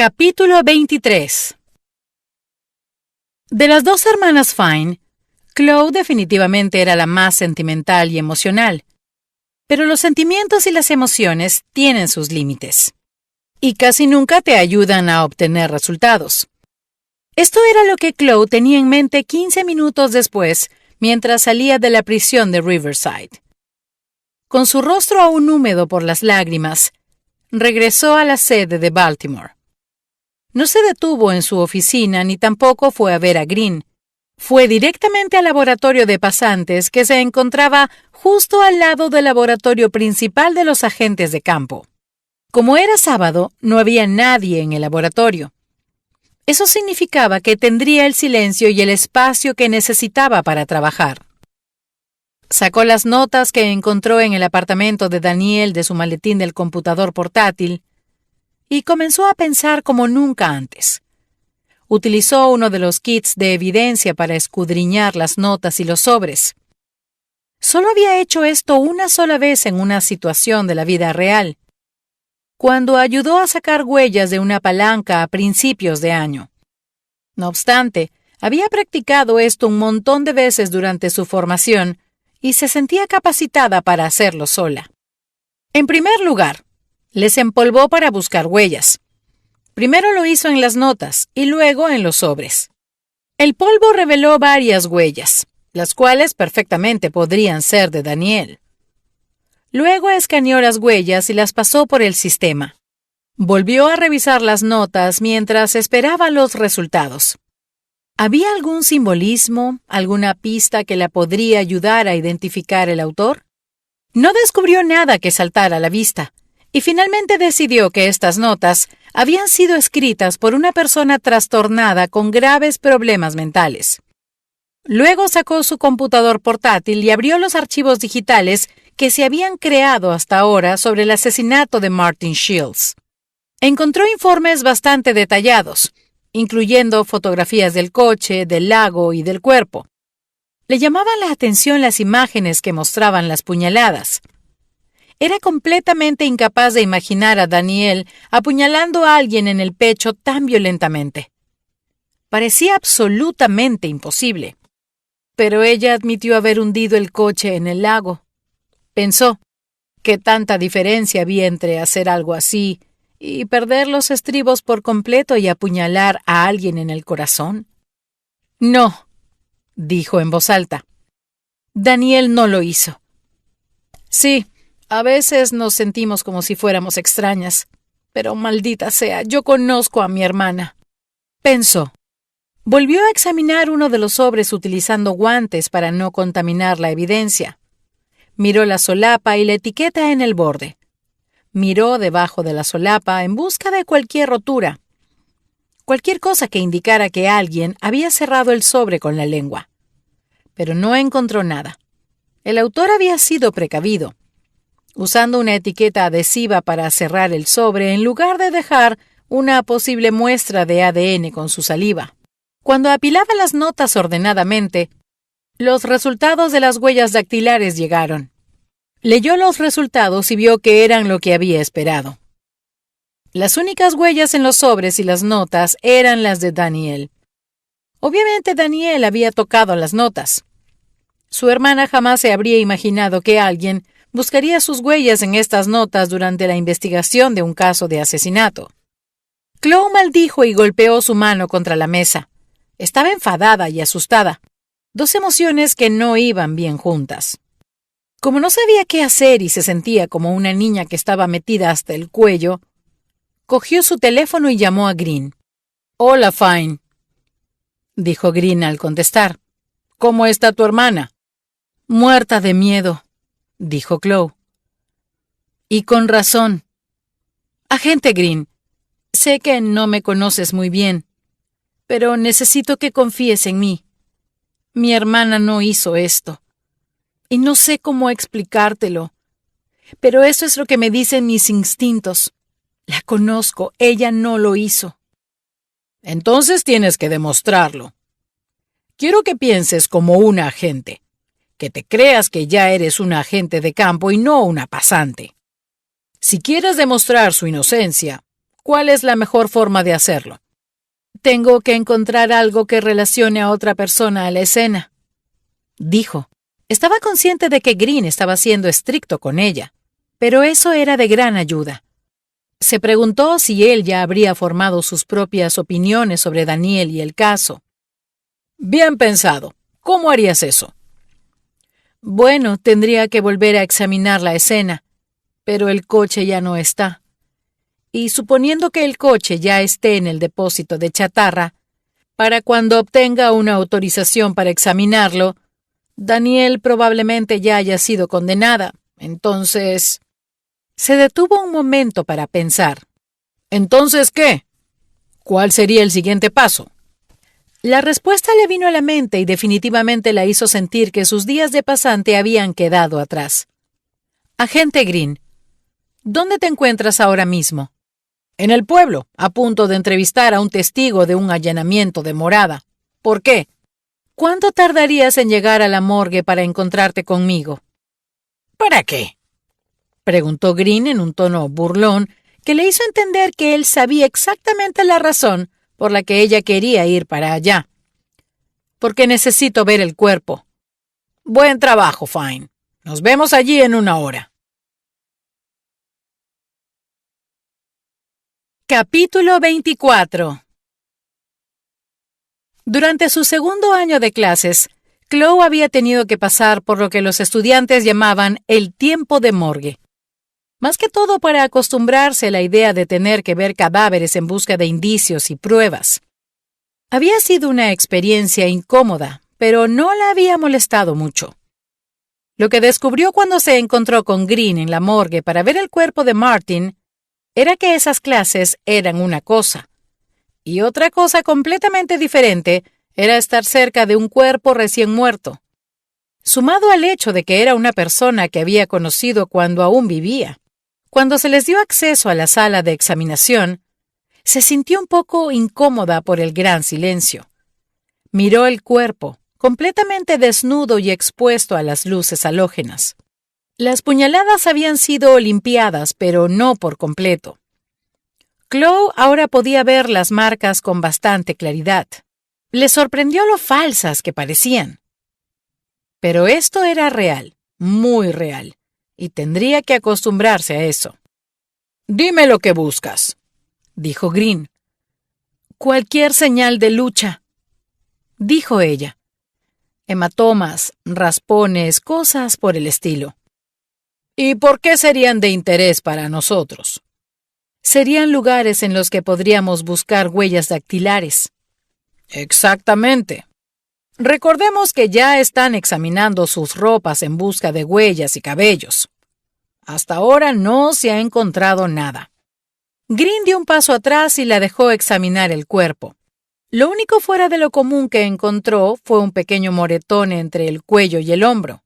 Capítulo 23. De las dos hermanas Fine, Chloe definitivamente era la más sentimental y emocional, pero los sentimientos y las emociones tienen sus límites, y casi nunca te ayudan a obtener resultados. Esto era lo que Chloe tenía en mente 15 minutos después, mientras salía de la prisión de Riverside. Con su rostro aún húmedo por las lágrimas, regresó a la sede de Baltimore. No se detuvo en su oficina ni tampoco fue a ver a Green. Fue directamente al laboratorio de pasantes que se encontraba justo al lado del laboratorio principal de los agentes de campo. Como era sábado, no había nadie en el laboratorio. Eso significaba que tendría el silencio y el espacio que necesitaba para trabajar. Sacó las notas que encontró en el apartamento de Daniel de su maletín del computador portátil y comenzó a pensar como nunca antes. Utilizó uno de los kits de evidencia para escudriñar las notas y los sobres. Solo había hecho esto una sola vez en una situación de la vida real, cuando ayudó a sacar huellas de una palanca a principios de año. No obstante, había practicado esto un montón de veces durante su formación y se sentía capacitada para hacerlo sola. En primer lugar, les empolvó para buscar huellas. Primero lo hizo en las notas y luego en los sobres. El polvo reveló varias huellas, las cuales perfectamente podrían ser de Daniel. Luego escaneó las huellas y las pasó por el sistema. Volvió a revisar las notas mientras esperaba los resultados. ¿Había algún simbolismo, alguna pista que la podría ayudar a identificar el autor? No descubrió nada que saltara a la vista, y finalmente decidió que estas notas habían sido escritas por una persona trastornada con graves problemas mentales. Luego sacó su computador portátil y abrió los archivos digitales que se habían creado hasta ahora sobre el asesinato de Martin Shields. Encontró informes bastante detallados, incluyendo fotografías del coche, del lago y del cuerpo. Le llamaban la atención las imágenes que mostraban las puñaladas. Era completamente incapaz de imaginar a Daniel apuñalando a alguien en el pecho tan violentamente. Parecía absolutamente imposible. Pero ella admitió haber hundido el coche en el lago. Pensó, ¿qué tanta diferencia había entre hacer algo así y perder los estribos por completo y apuñalar a alguien en el corazón? No, dijo en voz alta. Daniel no lo hizo. Sí, a veces nos sentimos como si fuéramos extrañas, pero maldita sea, yo conozco a mi hermana, pensó. Volvió a examinar uno de los sobres utilizando guantes para no contaminar la evidencia. Miró la solapa y la etiqueta en el borde. Miró debajo de la solapa en busca de cualquier rotura, cualquier cosa que indicara que alguien había cerrado el sobre con la lengua. Pero no encontró nada. El autor había sido precavido, usando una etiqueta adhesiva para cerrar el sobre en lugar de dejar una posible muestra de ADN con su saliva. Cuando apilaba las notas ordenadamente, los resultados de las huellas dactilares llegaron. Leyó los resultados y vio que eran lo que había esperado. Las únicas huellas en los sobres y las notas eran las de Daniel. Obviamente Daniel había tocado las notas. Su hermana jamás se habría imaginado que alguien buscaría sus huellas en estas notas durante la investigación de un caso de asesinato. Chloe maldijo y golpeó su mano contra la mesa. Estaba enfadada y asustada, dos emociones que no iban bien juntas. Como no sabía qué hacer y se sentía como una niña que estaba metida hasta el cuello, cogió su teléfono y llamó a Green. «Hola, Fine», dijo Green al contestar. «¿Cómo está tu hermana?» «Muerta de miedo», dijo Chloe. «Y con razón. Agente Green, sé que no me conoces muy bien, pero necesito que confíes en mí. Mi hermana no hizo esto. Y no sé cómo explicártelo, pero eso es lo que me dicen mis instintos. La conozco, ella no lo hizo». «Entonces tienes que demostrarlo. Quiero que pienses como una agente, que te creas que ya eres una agente de campo y no una pasante. Si quieres demostrar su inocencia, ¿Cuál es la mejor forma de hacerlo? Tengo que encontrar algo que relacione a otra persona a la escena, dijo. Estaba consciente de que Green estaba siendo estricto con ella, pero eso era de gran ayuda. Se preguntó si él ya habría formado sus propias opiniones sobre Daniel y el caso. Bien pensado. ¿Cómo harías eso? Bueno, tendría que volver a examinar la escena, pero el coche ya no está. Y suponiendo que el coche ya esté en el depósito de chatarra, para cuando obtenga una autorización para examinarlo, Daniel probablemente ya haya sido condenada. Entonces... Se detuvo un momento para pensar. ¿Entonces qué? ¿Cuál sería el siguiente paso? La respuesta le vino a la mente y definitivamente la hizo sentir que sus días de pasante habían quedado atrás. Agente Green, ¿dónde te encuentras ahora mismo? En el pueblo, a punto de entrevistar a un testigo de un allanamiento de morada. ¿Por qué? ¿Cuánto tardarías en llegar a la morgue para encontrarte conmigo? ¿Para qué? Preguntó Green en un tono burlón que le hizo entender que él sabía exactamente la razón por la que ella quería ir para allá. Porque necesito ver el cuerpo. Buen trabajo, Fine. Nos vemos allí en 1 hora. Capítulo 24. Durante su segundo año de clases, Chloe había tenido que pasar por lo que los estudiantes llamaban el tiempo de morgue. Más que todo para acostumbrarse a la idea de tener que ver cadáveres en busca de indicios y pruebas. Había sido una experiencia incómoda, pero no la había molestado mucho. Lo que descubrió cuando se encontró con Green en la morgue para ver el cuerpo de Martin era que esas clases eran una cosa, y otra cosa completamente diferente era estar cerca de un cuerpo recién muerto, sumado al hecho de que era una persona que había conocido cuando aún vivía. Cuando se les dio acceso a la sala de examinación, se sintió un poco incómoda por el gran silencio. Miró el cuerpo, completamente desnudo y expuesto a las luces halógenas. Las puñaladas habían sido limpiadas, pero no por completo. Chloe ahora podía ver las marcas con bastante claridad. Le sorprendió lo falsas que parecían. Pero esto era real, muy real, y tendría que acostumbrarse a eso. «Dime lo que buscas», dijo Green. «Cualquier señal de lucha», dijo ella. Hematomas, raspones, cosas por el estilo. «¿Y por qué serían de interés para nosotros?» «Serían lugares en los que podríamos buscar huellas dactilares». «Exactamente. Recordemos que ya están examinando sus ropas en busca de huellas y cabellos. Hasta ahora no se ha encontrado nada». Green dio un paso atrás y la dejó examinar el cuerpo. Lo único fuera de lo común que encontró fue un pequeño moretón entre el cuello y el hombro.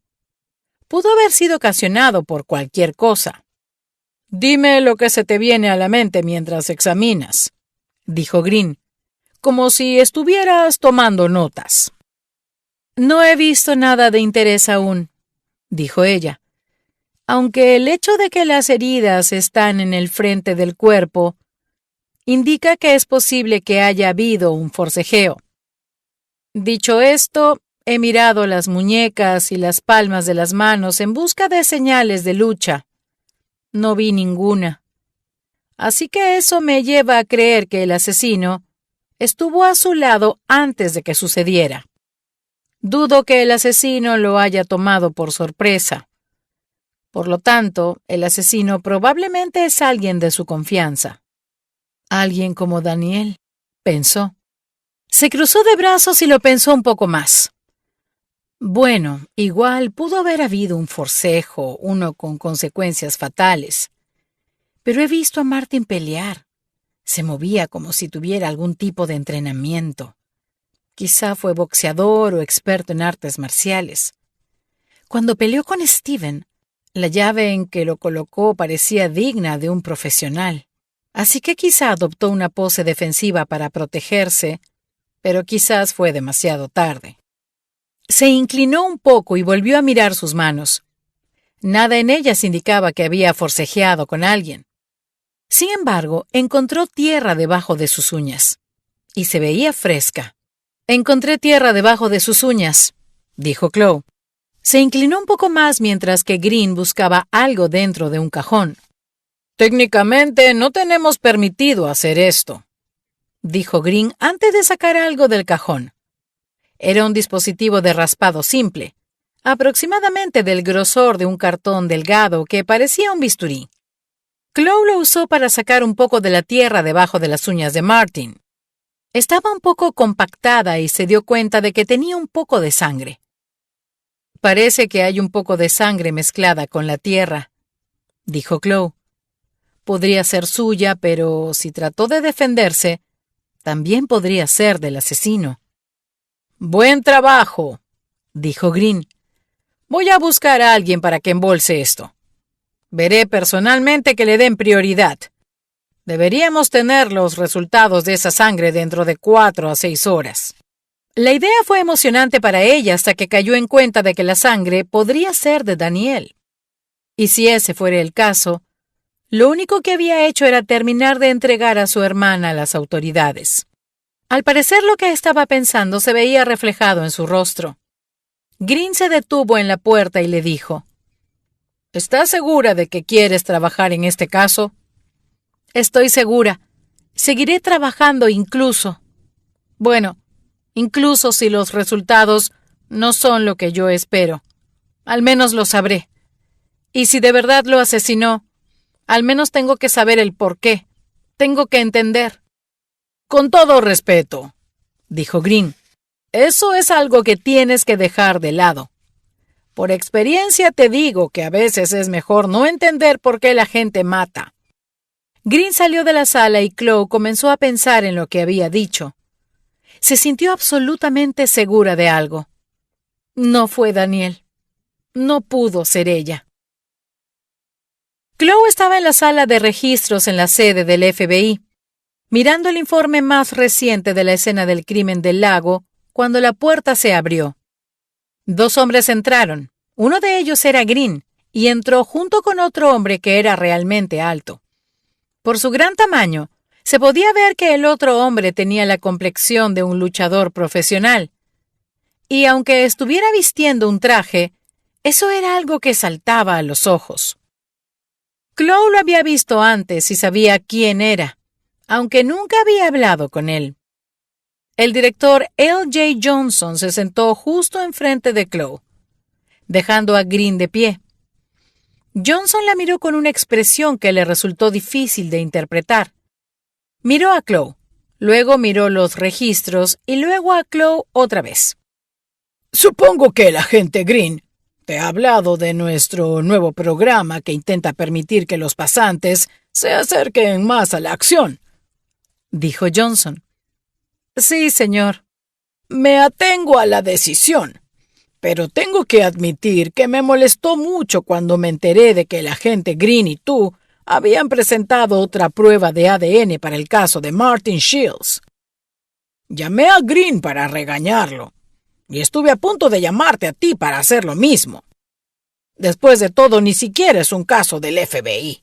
Pudo haber sido ocasionado por cualquier cosa. «Dime lo que se te viene a la mente mientras examinas», dijo Green, como si estuvieras tomando notas. «No he visto nada de interés aún», dijo ella. «Aunque el hecho de que las heridas están en el frente del cuerpo indica que es posible que haya habido un forcejeo. Dicho esto, he mirado las muñecas y las palmas de las manos en busca de señales de lucha. No vi ninguna. Así que eso me lleva a creer que el asesino estuvo a su lado antes de que sucediera. Dudo que el asesino lo haya tomado por sorpresa. Por lo tanto, el asesino probablemente es alguien de su confianza. Alguien como Daniel, pensó. Se cruzó de brazos y lo pensó un poco más. Bueno, igual pudo haber habido un forcejo, uno con consecuencias fatales. Pero he visto a Martin pelear. Se movía como si tuviera algún tipo de entrenamiento. Quizá fue boxeador o experto en artes marciales. Cuando peleó con Steven, la llave en que lo colocó parecía digna de un profesional. Así que quizá adoptó una pose defensiva para protegerse, pero quizás fue demasiado tarde. Se inclinó un poco y volvió a mirar sus manos. Nada en ellas indicaba que había forcejeado con alguien. Sin embargo, encontró tierra debajo de sus uñas, y se veía fresca. «Encontré tierra debajo de sus uñas», dijo Chloe. Se inclinó un poco más mientras que Green buscaba algo dentro de un cajón. «Técnicamente no tenemos permitido hacer esto», dijo Green antes de sacar algo del cajón. Era un dispositivo de raspado simple, aproximadamente del grosor de un cartón delgado que parecía un bisturí. Chloe lo usó para sacar un poco de la tierra debajo de las uñas de Martin. Estaba un poco compactada y se dio cuenta de que tenía un poco de sangre. «Parece que hay un poco de sangre mezclada con la tierra», dijo Chloe. «Podría ser suya, pero si trató de defenderse, también podría ser del asesino». «Buen trabajo», dijo Green. «Voy a buscar a alguien para que embolse esto. Veré personalmente que le den prioridad. Deberíamos tener los resultados de esa sangre dentro de 4 a 6 horas». La idea fue emocionante para ella hasta que cayó en cuenta de que la sangre podría ser de Daniel. Y si ese fuera el caso, lo único que había hecho era terminar de entregar a su hermana a las autoridades. Al parecer lo que estaba pensando se veía reflejado en su rostro. Green se detuvo en la puerta y le dijo: «¿Estás segura de que quieres trabajar en este caso?» «Estoy segura. Seguiré trabajando incluso si los resultados no son lo que yo espero. Al menos lo sabré. Y si de verdad lo asesinó, al menos tengo que saber el por qué. Tengo que entender». «Con todo respeto», dijo Green, «eso es algo que tienes que dejar de lado. Por experiencia te digo que a veces es mejor no entender por qué la gente mata». Green salió de la sala y Chloe comenzó a pensar en lo que había dicho. Se sintió absolutamente segura de algo. No fue Daniel. No pudo ser ella. Chloe estaba en la sala de registros en la sede del FBI, mirando el informe más reciente de la escena del crimen del lago, cuando la puerta se abrió. 2 hombres entraron. Uno de ellos era Green, y entró junto con otro hombre que era realmente alto. Por su gran tamaño, se podía ver que el otro hombre tenía la complexión de un luchador profesional. Y aunque estuviera vistiendo un traje, eso era algo que saltaba a los ojos. Chloe lo había visto antes y sabía quién era, aunque nunca había hablado con él. El director L.J. Johnson se sentó justo enfrente de Chloe, dejando a Green de pie. Johnson la miró con una expresión que le resultó difícil de interpretar. Miró a Chloe, luego miró los registros y luego a Chloe otra vez. «Supongo que el agente Green te ha hablado de nuestro nuevo programa que intenta permitir que los pasantes se acerquen más a la acción», dijo Johnson. «Sí, señor». «Me atengo a la decisión, pero tengo que admitir que me molestó mucho cuando me enteré de que el agente Green y tú habían presentado otra prueba de ADN para el caso de Martin Shields. Llamé a Green para regañarlo, y estuve a punto de llamarte a ti para hacer lo mismo. Después de todo, ni siquiera es un caso del FBI.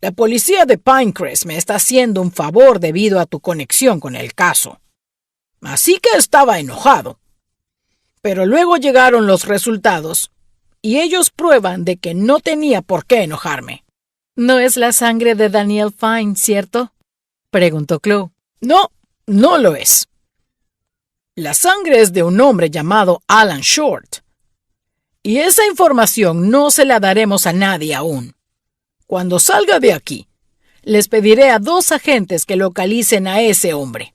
La policía de Pinecrest me está haciendo un favor debido a tu conexión con el caso. Así que estaba enojado. Pero luego llegaron los resultados, y ellos prueban de que no tenía por qué enojarme». «No es la sangre de Daniel Fine, ¿cierto?», preguntó Chloe. «No, no lo es. La sangre es de un hombre llamado Alan Short. Y esa información no se la daremos a nadie aún. Cuando salga de aquí, les pediré a 2 agentes que localicen a ese hombre.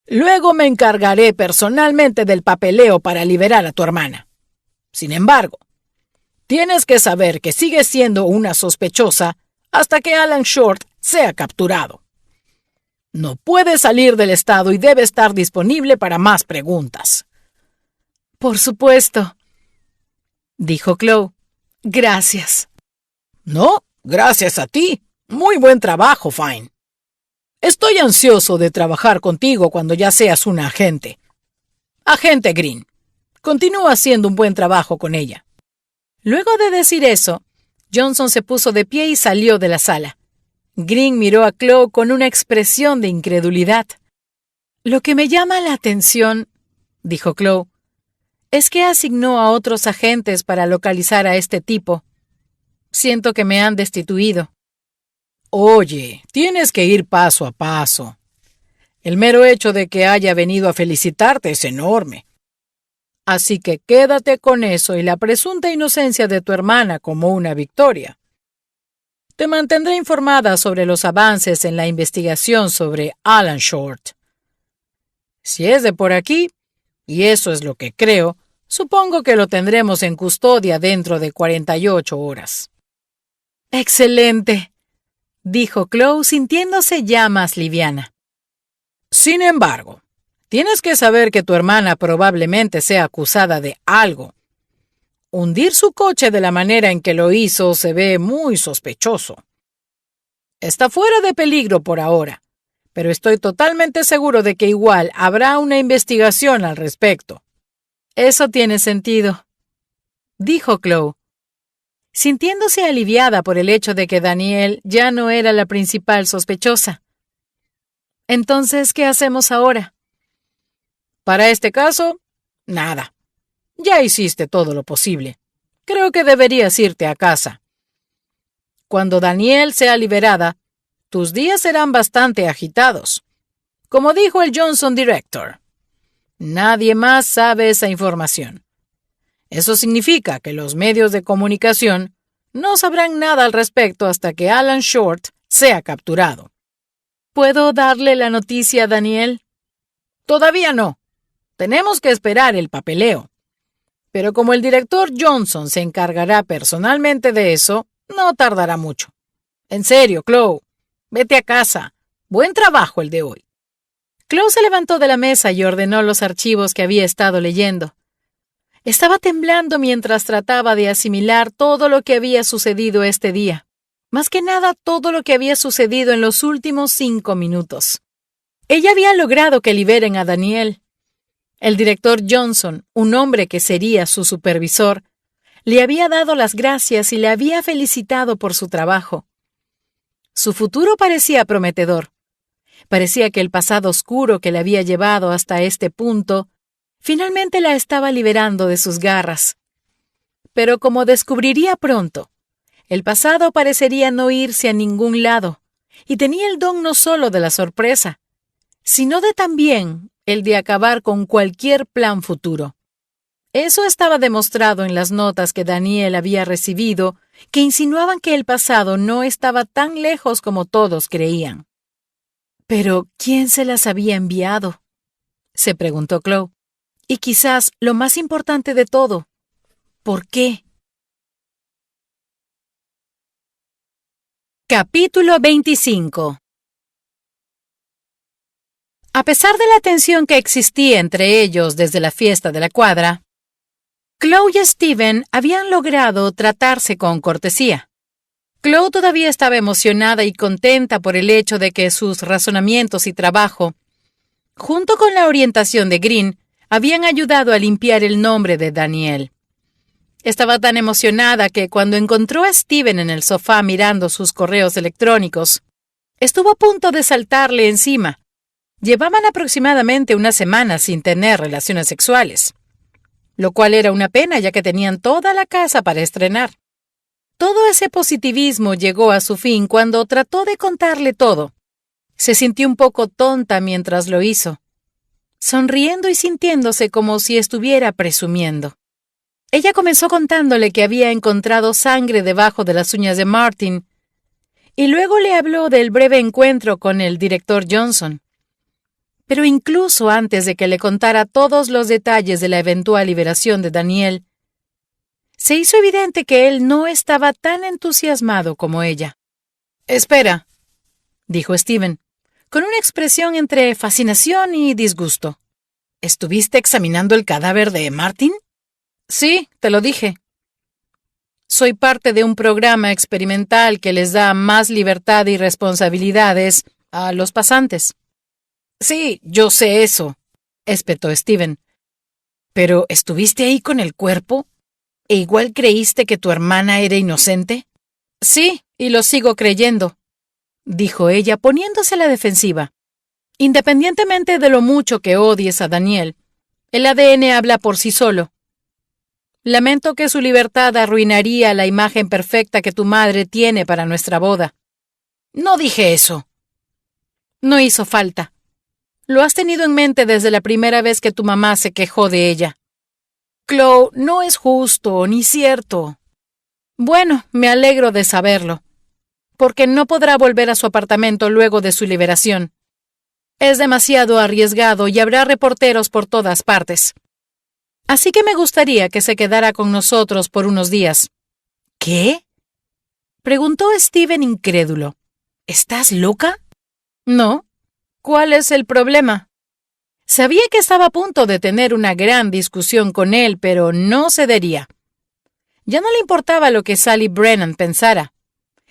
Luego me encargaré personalmente del papeleo para liberar a tu hermana. Sin embargo, tienes que saber que sigue siendo una sospechosa hasta que Alan Short sea capturado. No puede salir del estado y debe estar disponible para más preguntas». «Por supuesto», dijo Chloe. «Gracias». «No, gracias a ti. Muy buen trabajo, Fine. Estoy ansioso de trabajar contigo cuando ya seas un agente. Agente Green, continúa haciendo un buen trabajo con ella». Luego de decir eso, Johnson se puso de pie y salió de la sala. Green miró a Chloe con una expresión de incredulidad. Lo que me llama la atención, dijo Chloe, es que asignó a otros agentes para localizar a este tipo. Siento que me han destituido. Oye, tienes que ir paso a paso. El mero hecho de que haya venido a felicitarte es enorme. Así que quédate con eso y la presunta inocencia de tu hermana como una victoria. Te mantendré informada sobre los avances en la investigación sobre Alan Short. Si es de por aquí, y eso es lo que creo, supongo que lo tendremos en custodia dentro de 48 horas. Excelente, dijo Chloe sintiéndose ya más liviana. Sin embargo, tienes que saber que tu hermana probablemente sea acusada de algo. Hundir su coche de la manera en que lo hizo se ve muy sospechoso. Está fuera de peligro por ahora, pero estoy totalmente seguro de que igual habrá una investigación al respecto. Eso tiene sentido, dijo Chloe, sintiéndose aliviada por el hecho de que Danielle ya no era la principal sospechosa. Entonces, ¿qué hacemos ahora? Para este caso, nada. Ya hiciste todo lo posible. Creo que deberías irte a casa. Cuando Danielle sea liberada, tus días serán bastante agitados. Como dijo el Johnson Director, nadie más sabe esa información. Eso significa que los medios de comunicación no sabrán nada al respecto hasta que Alan Short sea capturado. ¿Puedo darle la noticia a Danielle? Todavía no. Tenemos que esperar el papeleo. Pero como el director Johnson se encargará personalmente de eso, no tardará mucho. En serio, Chloe, vete a casa. Buen trabajo el de hoy. Chloe se levantó de la mesa y ordenó los archivos que había estado leyendo. Estaba temblando mientras trataba de asimilar todo lo que había sucedido este día. Más que nada, todo lo que había sucedido en los últimos 5 minutos. Ella había logrado que liberen a Danielle. El director Johnson, un hombre que sería su supervisor, le había dado las gracias y le había felicitado por su trabajo. Su futuro parecía prometedor. Parecía que el pasado oscuro que le había llevado hasta este punto finalmente la estaba liberando de sus garras. Pero como descubriría pronto, el pasado parecería no irse a ningún lado, y tenía el don no solo de la sorpresa, sino de también el de acabar con cualquier plan futuro. Eso estaba demostrado en las notas que Danielle había recibido, que insinuaban que el pasado no estaba tan lejos como todos creían. ¿Pero quién se las había enviado?, se preguntó Chloe. Y quizás lo más importante de todo, ¿por qué? Capítulo 25. A pesar de la tensión que existía entre ellos desde la fiesta de la cuadra, Chloe y Steven habían logrado tratarse con cortesía. Chloe todavía estaba emocionada y contenta por el hecho de que sus razonamientos y trabajo, junto con la orientación de Green, habían ayudado a limpiar el nombre de Danielle. Estaba tan emocionada que cuando encontró a Steven en el sofá mirando sus correos electrónicos, estuvo a punto de saltarle encima. Llevaban aproximadamente una semana sin tener relaciones sexuales, lo cual era una pena ya que tenían toda la casa para estrenar. Todo ese positivismo llegó a su fin cuando trató de contarle todo. Se sintió un poco tonta mientras lo hizo, sonriendo y sintiéndose como si estuviera presumiendo. Ella comenzó contándole que había encontrado sangre debajo de las uñas de Martin, y luego le habló del breve encuentro con el director Johnson. Pero incluso antes de que le contara todos los detalles de la eventual liberación de Danielle, se hizo evidente que él no estaba tan entusiasmado como ella. «Espera», dijo Steven, con una expresión entre fascinación y disgusto. «¿Estuviste examinando el cadáver de Martin?» «Sí, te lo dije. Soy parte de un programa experimental que les da más libertad y responsabilidades a los pasantes». «Sí, yo sé eso», espetó Steven. «¿Pero estuviste ahí con el cuerpo? ¿E igual creíste que tu hermana era inocente?» «Sí, y lo sigo creyendo. dijo ella poniéndose a la defensiva. Independientemente de lo mucho que odies a Daniel, el ADN habla por sí solo. Lamento que su libertad arruinaría la imagen perfecta que tu madre tiene para nuestra boda. No dije eso. No hizo falta. Lo has tenido en mente desde la primera vez que tu mamá se quejó de ella. Chloe, no es justo ni cierto. Bueno, me alegro de saberlo, porque no podrá volver a su apartamento luego de su liberación. Es demasiado arriesgado y habrá reporteros por todas partes. Así que me gustaría que se quedara con nosotros por unos días. ¿Qué? Preguntó Steven incrédulo. ¿Estás loca? No. ¿Cuál es el problema? Sabía que estaba a punto de tener una gran discusión con él, pero no cedería. Ya no le importaba lo que Sally Brennan pensara.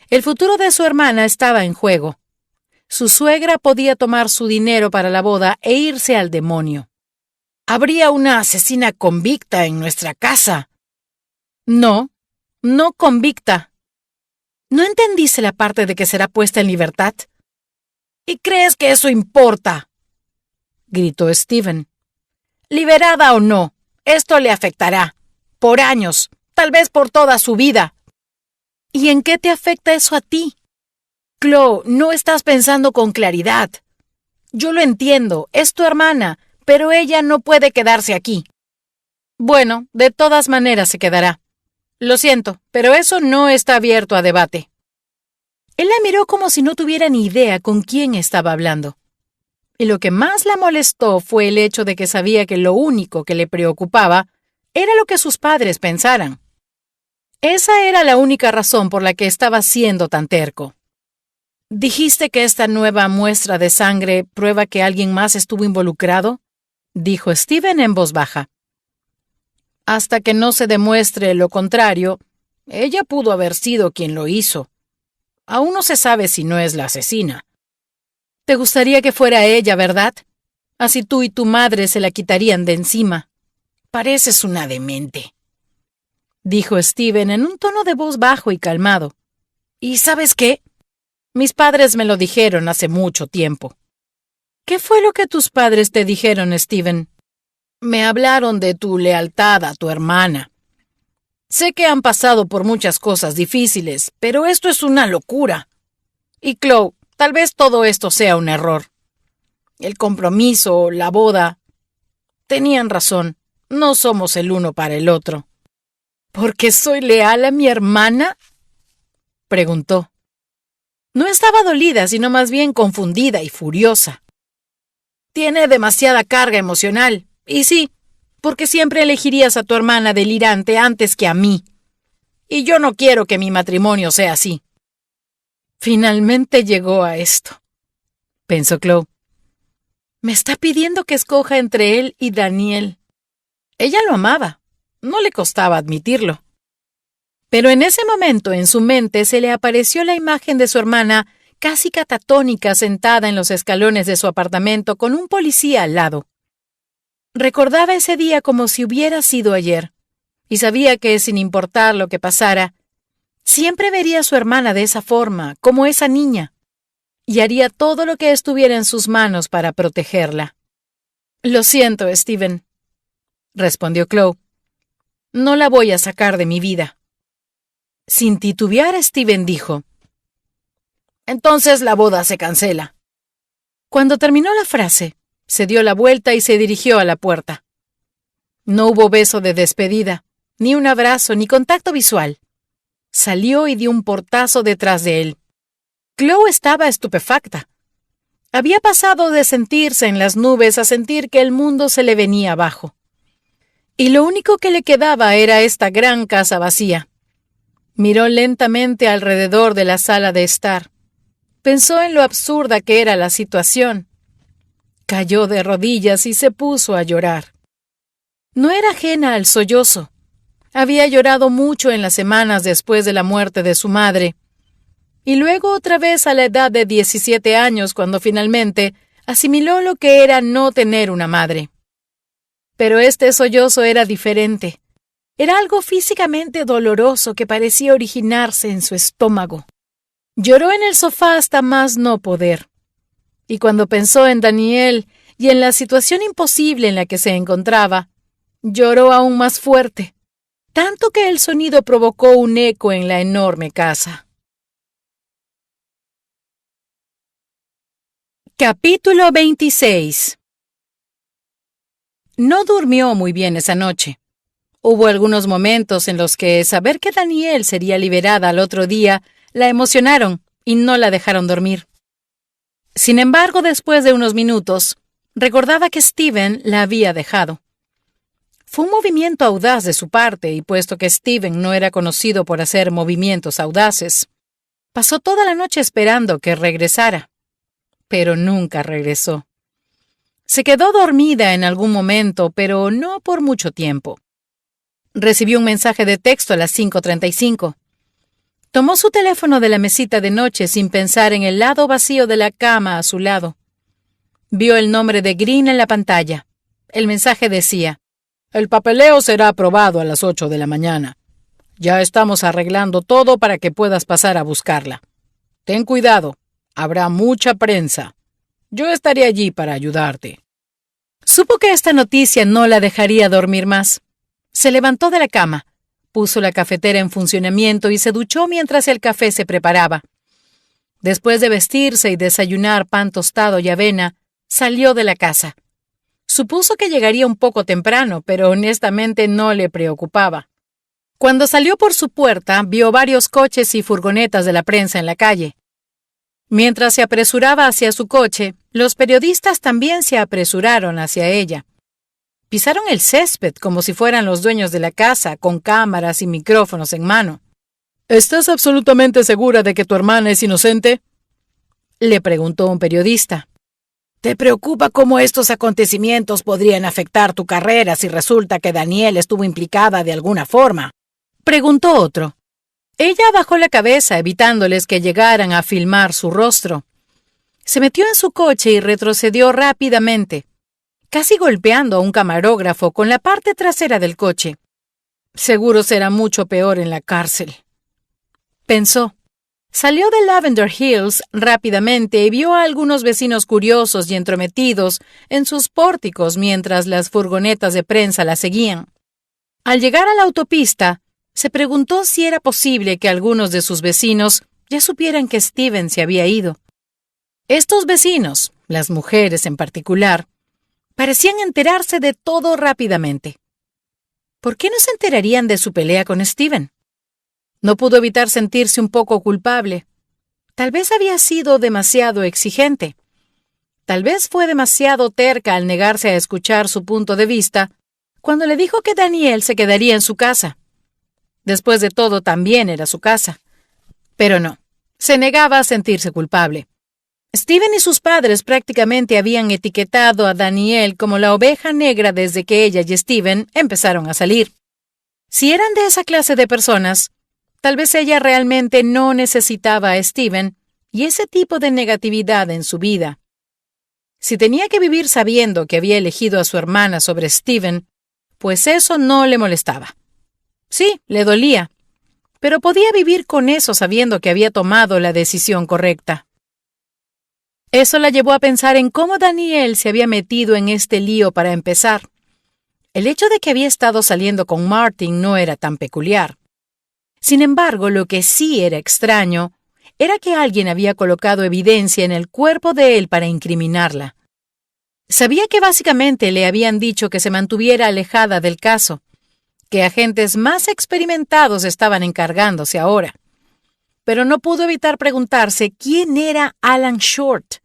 El futuro de su hermana estaba en juego. Su suegra podía tomar su dinero para la boda e irse al demonio. ¿Habría una asesina convicta en nuestra casa? No, no convicta. ¿No entendiste la parte de que será puesta en libertad? ¿Y crees que eso importa?, gritó Steven. Liberada o no, esto le afectará. Por años, tal vez por toda su vida. ¿Y en qué te afecta eso a ti? Chloe, no estás pensando con claridad. Yo lo entiendo, es tu hermana, pero ella no puede quedarse aquí. Bueno, de todas maneras se quedará. Lo siento, pero eso no está abierto a debate. Él la miró como si no tuviera ni idea con quién estaba hablando. Y lo que más la molestó fue el hecho de que sabía que lo único que le preocupaba era lo que sus padres pensaran. Esa era la única razón por la que estaba siendo tan terco. ¿Dijiste que esta nueva muestra de sangre prueba que alguien más estuvo involucrado?, dijo Steven en voz baja. Hasta que no se demuestre lo contrario, ella pudo haber sido quien lo hizo. Aún no se sabe si no es la asesina. Te gustaría que fuera ella, ¿verdad? Así tú y tu madre se la quitarían de encima. Pareces una demente, dijo Steven en un tono de voz bajo y calmado. ¿Y sabes qué? Mis padres me lo dijeron hace mucho tiempo. ¿Qué fue lo que tus padres te dijeron, Steven? Me hablaron de tu lealtad a tu hermana. Sé que han pasado por muchas cosas difíciles, pero esto es una locura. Y Chloe, tal vez todo esto sea un error. El compromiso, la boda. Tenían razón, no somos el uno para el otro. ¿Por qué soy leal a mi hermana?, preguntó. No estaba dolida, sino más bien confundida y furiosa. Tiene demasiada carga emocional, y sí, porque siempre elegirías a tu hermana delirante antes que a mí. Y yo no quiero que mi matrimonio sea así. Finalmente llegó a esto, pensó Chloe. Me está pidiendo que escoja entre él y Daniel. Ella lo amaba, no le costaba admitirlo. Pero en ese momento en su mente se le apareció la imagen de su hermana casi catatónica sentada en los escalones de su apartamento con un policía al lado. Recordaba ese día como si hubiera sido ayer, y sabía que, sin importar lo que pasara, siempre vería a su hermana de esa forma, como esa niña, y haría todo lo que estuviera en sus manos para protegerla. Lo siento, Steven, respondió Chloe. No la voy a sacar de mi vida. Sin titubear, Steven dijo: Entonces la boda se cancela. Cuando terminó la frase, se dio la vuelta y se dirigió a la puerta. No hubo beso de despedida, ni un abrazo, ni contacto visual. Salió y dio un portazo detrás de él. Chloe estaba estupefacta. Había pasado de sentirse en las nubes a sentir que el mundo se le venía abajo. Y lo único que le quedaba era esta gran casa vacía. Miró lentamente alrededor de la sala de estar. Pensó en lo absurda que era la situación. Cayó de rodillas y se puso a llorar. No era ajena al sollozo. Había llorado mucho en las semanas después de la muerte de su madre. Y luego otra vez a la edad de 17 años, cuando finalmente asimiló lo que era no tener una madre. Pero este sollozo era diferente. Era algo físicamente doloroso que parecía originarse en su estómago. Lloró en el sofá hasta más no poder. Y cuando pensó en Daniel y en la situación imposible en la que se encontraba, lloró aún más fuerte, tanto que el sonido provocó un eco en la enorme casa. Capítulo 26. No durmió muy bien esa noche. Hubo algunos momentos en los que saber que Daniel sería liberada al otro día la emocionaron y no la dejaron dormir. Sin embargo, después de unos minutos, recordaba que Steven la había dejado. Fue un movimiento audaz de su parte, y puesto que Steven no era conocido por hacer movimientos audaces, pasó toda la noche esperando que regresara. Pero nunca regresó. Se quedó dormida en algún momento, pero no por mucho tiempo. Recibió un mensaje de texto a las 5:35. Tomó su teléfono de la mesita de noche sin pensar en el lado vacío de la cama a su lado. Vio el nombre de Green en la pantalla. El mensaje decía: «El papeleo será aprobado a las 8 de la mañana. Ya estamos arreglando todo para que puedas pasar a buscarla. Ten cuidado, habrá mucha prensa. Yo estaré allí para ayudarte». Supo que esta noticia no la dejaría dormir más. Se levantó de la cama, puso la cafetera en funcionamiento y se duchó mientras el café se preparaba. Después de vestirse y desayunar pan tostado y avena, salió de la casa. Supuso que llegaría un poco temprano, pero honestamente no le preocupaba. Cuando salió por su puerta, vio varios coches y furgonetas de la prensa en la calle. Mientras se apresuraba hacia su coche, los periodistas también se apresuraron hacia ella. Pisaron el césped como si fueran los dueños de la casa, con cámaras y micrófonos en mano. «¿Estás absolutamente segura de que tu hermana es inocente?», le preguntó un periodista. «¿Te preocupa cómo estos acontecimientos podrían afectar tu carrera si resulta que Daniel estuvo implicada de alguna forma?», preguntó otro. Ella bajó la cabeza, evitándoles que llegaran a filmar su rostro. Se metió en su coche y retrocedió rápidamente, casi golpeando a un camarógrafo con la parte trasera del coche. «Seguro será mucho peor en la cárcel», pensó. Salió de Lavender Hills rápidamente y vio a algunos vecinos curiosos y entrometidos en sus pórticos mientras las furgonetas de prensa la seguían. Al llegar a la autopista, se preguntó si era posible que algunos de sus vecinos ya supieran que Steven se había ido. Estos vecinos, las mujeres en particular, parecían enterarse de todo rápidamente. ¿Por qué no se enterarían de su pelea con Steven? No pudo evitar sentirse un poco culpable. Tal vez había sido demasiado exigente. Tal vez fue demasiado terca al negarse a escuchar su punto de vista cuando le dijo que Daniel se quedaría en su casa. Después de todo, también era su casa. Pero no, se negaba a sentirse culpable. Steven y sus padres prácticamente habían etiquetado a Daniel como la oveja negra desde que ella y Steven empezaron a salir. Si eran de esa clase de personas, tal vez ella realmente no necesitaba a Steven y ese tipo de negatividad en su vida. Si tenía que vivir sabiendo que había elegido a su hermana sobre Steven, pues eso no le molestaba. Sí, le dolía, pero podía vivir con eso sabiendo que había tomado la decisión correcta. Eso la llevó a pensar en cómo Daniel se había metido en este lío para empezar. El hecho de que había estado saliendo con Martin no era tan peculiar. Sin embargo, lo que sí era extraño era que alguien había colocado evidencia en el cuerpo de él para incriminarla. Sabía que básicamente le habían dicho que se mantuviera alejada del caso, que agentes más experimentados estaban encargándose ahora. Pero no pudo evitar preguntarse quién era Alan Short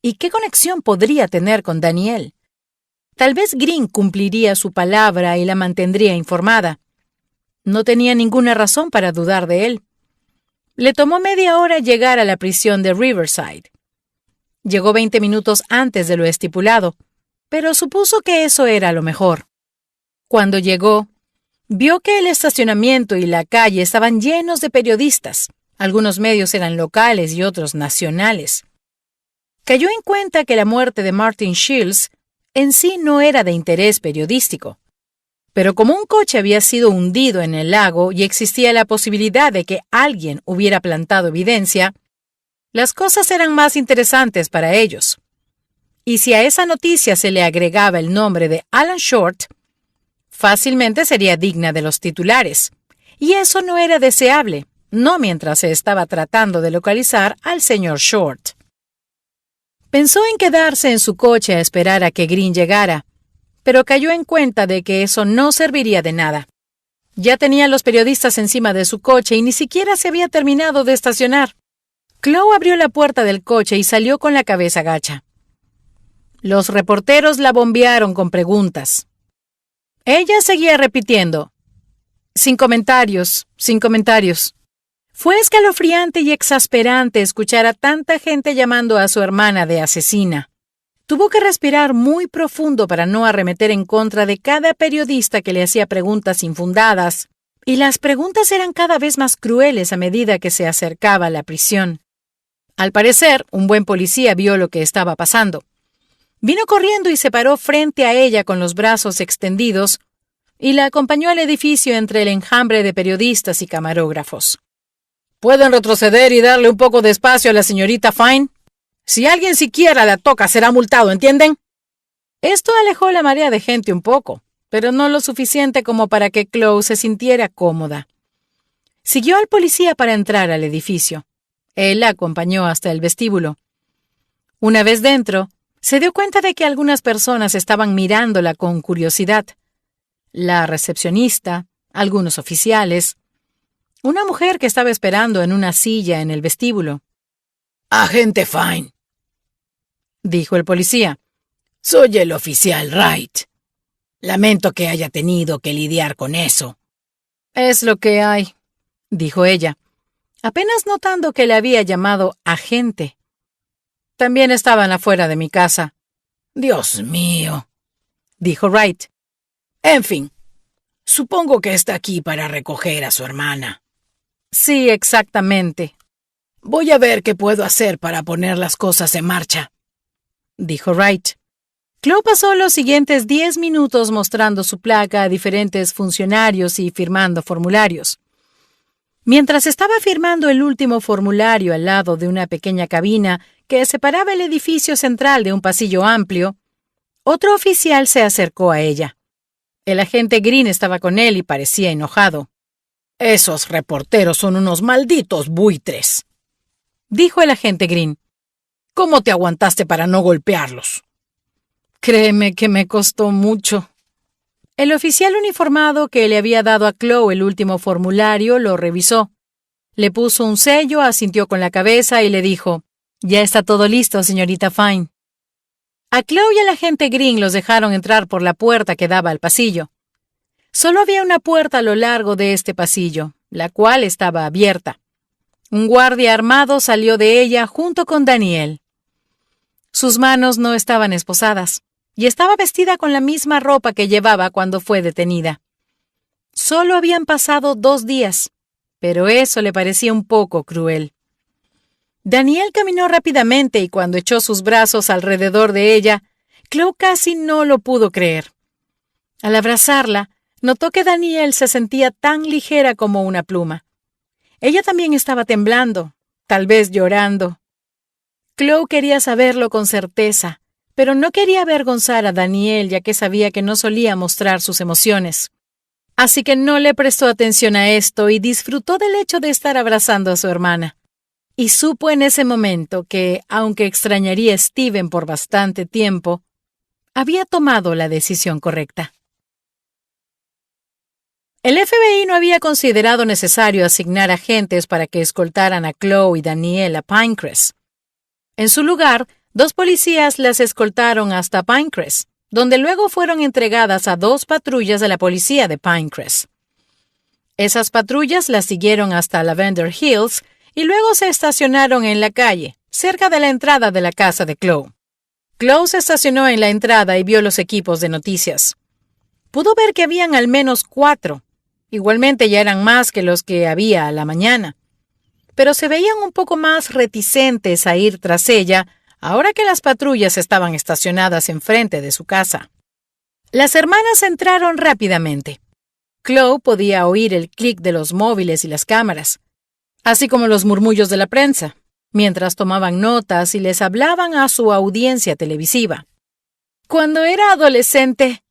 y qué conexión podría tener con Daniel. Tal vez Green cumpliría su palabra y la mantendría informada. No tenía ninguna razón para dudar de él. Le tomó media hora llegar a la prisión de Riverside. Llegó 20 minutos antes de lo estipulado, pero supuso que eso era lo mejor. Cuando llegó, vio que el estacionamiento y la calle estaban llenos de periodistas. Algunos medios eran locales y otros nacionales. Cayó en cuenta que la muerte de Martin Shields en sí no era de interés periodístico. Pero como un coche había sido hundido en el lago y existía la posibilidad de que alguien hubiera plantado evidencia, Las cosas eran más interesantes para ellos. Y si a esa noticia se le agregaba el nombre de Alan Short, fácilmente sería digna de los titulares. Y eso no era deseable, no mientras se estaba tratando de localizar al señor Short. Pensó en quedarse en su coche a esperar a que Green llegara, pero cayó en cuenta de que eso no serviría de nada. Ya tenía a los periodistas encima de su coche y ni siquiera se había terminado de estacionar. Chloe abrió la puerta del coche y salió con la cabeza gacha. Los reporteros la bombearon con preguntas. Ella seguía repitiendo: sin comentarios, sin comentarios. Fue escalofriante y exasperante escuchar a tanta gente llamando a su hermana de asesina. Tuvo que respirar muy profundo para no arremeter en contra de cada periodista que le hacía preguntas infundadas, y las preguntas eran cada vez más crueles a medida que se acercaba a la prisión. Al parecer, un buen policía vio lo que estaba pasando. Vino corriendo y se paró frente a ella con los brazos extendidos y la acompañó al edificio entre el enjambre de periodistas y camarógrafos. ¿Pueden retroceder y darle un poco de espacio a la señorita Fine? Si alguien siquiera la toca, será multado, ¿entienden? Esto alejó la marea de gente un poco, pero no lo suficiente como para que Chloe se sintiera cómoda. Siguió al policía para entrar al edificio. Él la acompañó hasta el vestíbulo. Una vez dentro, se dio cuenta de que algunas personas estaban mirándola con curiosidad. La recepcionista, algunos oficiales, una mujer que estaba esperando en una silla en el vestíbulo. «Agente Fine», dijo el policía. «Soy el oficial Wright. Lamento que haya tenido que lidiar con eso». «Es lo que hay», dijo ella, apenas notando que le había llamado agente. «También estaban afuera de mi casa». «Dios mío», dijo Wright. «En fin, supongo que está aquí para recoger a su hermana». «Sí, exactamente». «Voy a ver qué puedo hacer para poner las cosas en marcha», dijo Wright. Chloe pasó los siguientes 10 minutos mostrando su placa a diferentes funcionarios y firmando formularios. Mientras estaba firmando el último formulario al lado de una pequeña cabina que separaba el edificio central de un pasillo amplio, otro oficial se acercó a ella. El agente Green estaba con él y parecía enojado. «Esos reporteros son unos malditos buitres», dijo el agente Green. «¿Cómo te aguantaste para no golpearlos?» «Créeme que me costó mucho». El oficial uniformado que le había dado a Chloe el último formulario lo revisó. Le puso un sello, asintió con la cabeza y le dijo: «Ya está todo listo, señorita Fine». A Chloe y al agente Green los dejaron entrar por la puerta que daba al pasillo. Solo había una puerta a lo largo de este pasillo, la cual estaba abierta. Un guardia armado salió de ella junto con Daniel. Sus manos no estaban esposadas, y estaba vestida con la misma ropa que llevaba cuando fue detenida. Solo habían pasado 2 días, pero eso le parecía un poco cruel. Daniel caminó rápidamente y cuando echó sus brazos alrededor de ella, Chloe casi no lo pudo creer. Al abrazarla, notó que Daniel se sentía tan ligera como una pluma. Ella también estaba temblando, tal vez llorando. Chloe quería saberlo con certeza, pero no quería avergonzar a Daniel ya que sabía que no solía mostrar sus emociones. Así que no le prestó atención a esto y disfrutó del hecho de estar abrazando a su hermana. Y supo en ese momento que, aunque extrañaría a Steven por bastante tiempo, había tomado la decisión correcta. El FBI no había considerado necesario asignar agentes para que escoltaran a Chloe y Daniel a Pinecrest. En su lugar, 2 policías las escoltaron hasta Pinecrest, donde luego fueron entregadas a 2 patrullas de la policía de Pinecrest. Esas patrullas las siguieron hasta Lavender Hills y luego se estacionaron en la calle, cerca de la entrada de la casa de Chloe. Chloe se estacionó en la entrada y vio los equipos de noticias. Pudo ver que habían al menos 4. Igualmente ya eran más que los que había a la mañana. Pero se veían un poco más reticentes a ir tras ella ahora que las patrullas estaban estacionadas enfrente de su casa. Las hermanas entraron rápidamente. Chloe podía oír el clic de los móviles y las cámaras, así como los murmullos de la prensa. mientras tomaban notas y les hablaban a su audiencia televisiva. «Cuando era adolescente»,